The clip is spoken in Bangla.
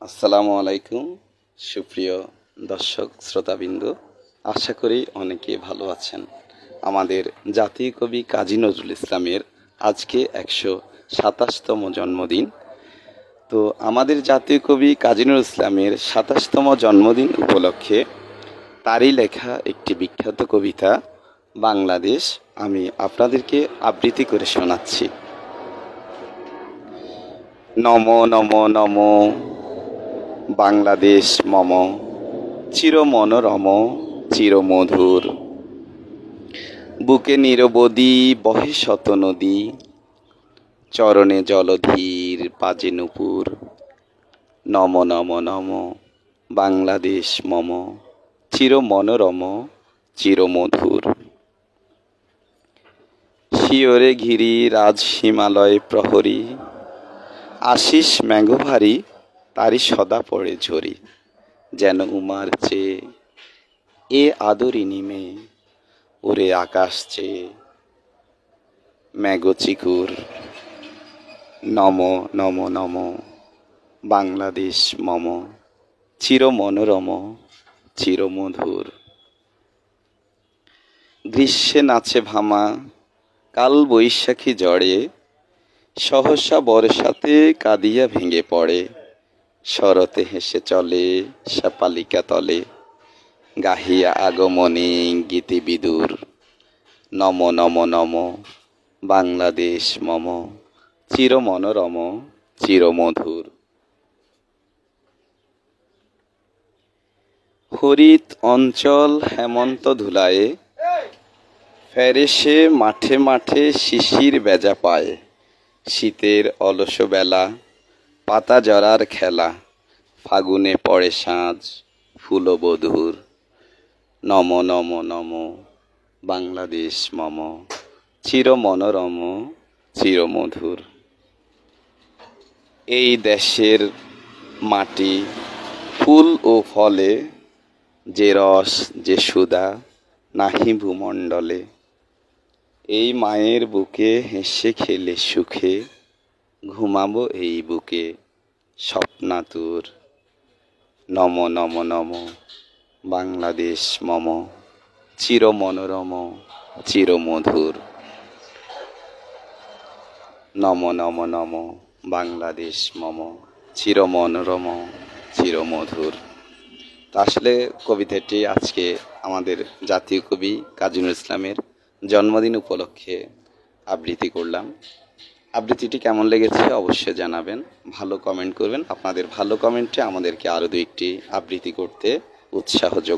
আসসালামু আলাইকুম সুপ্রিয় দর্শক শ্রোতাবৃন্দ, আশা করি অনেকে ভালো আছেন। আমাদের জাতীয় কবি কাজী নজরুল ইসলামের আজকে ১২৭তম জন্মদিন। তো আমাদের জাতীয় কবি কাজী নজরুল ইসলামের ২৭তম জন্মদিন উপলক্ষে তারই লেখা একটি বিখ্যাত কবিতা বাংলাদেশ আমি আপনাদেরকে আবৃত্তি করে শোনাচ্ছি। নম নম নম বাংলাদেশ মম, চির মনোরম চির মধুর। বুকে নিরবধি বহে শত নদী, চরণে জলধীর বাজে নূপুর। নম নম নম বাংলাদেশ মম, চির মনোরম চির মধুর। শিয়রে ঘিরি রাজ হিমালয় প্রহরী, আশিস মেঘভারী তারি সদা পড়ে ঝরি। যেন উমার চেয়ে এ আদরিনী মেয়ে, ওরে আকাশ চেয়ে মেঘচিকুর। নম নম নম বাংলাদেশ মম, চির মনোরম চির মধুর। গ্রীষ্মে নাচে ভামা কাল বৈশাখী জড়ে, সহসা বর্ষাতে কাঁদিয়া ভেঙে পড়ে। শরতে হেসে চলে শাপালিকা তলে, গাহিয়া আগমনে গীতি বিদুর। নম নম নম বাংলাদেশ মম, চির মনোরম চির মধুর। হরিত অঞ্চল হেমন্ত ধুলায়ে, ফেরেশে মাঠে মাঠে শিশির বেজা পায়। শীতের অলস বেলা পাতা জরার খেলা, ফাগুনে পড়ে সাঁঝ ফুলবধূর। নম নম নম বাংলাদেশ মম, চির মনোরম চির মধুর। এই দেশের মাটি ফুল ও ফলে, যে রস যে সুধা নাহি ভূমণ্ডলে। এই মায়ের বুকে হেসে খেলে সুখে, ঘুমাবো এই বুকে স্বপ্নাতুর। নম নম নম বাংলাদেশ মম, চির মনোরম চির মধুর। নম নম নম বাংলাদেশ মম, চির মনোরম চির মধুর। আসলে কবিতাটি আজকে আমাদের জাতীয় কবি কাজী নজরুল ইসলামের জন্মদিন উপলক্ষে আবৃত্তি করলাম। আবৃত্তিটি কেমন লেগেছে অবশ্যই জানাবেন, ভালো কমেন্ট করবেন। আপনাদের ভালো কমেন্টে আমাদেরকে আরও ২-১টি আবৃত্তি করতে উৎসাহ যোগায়।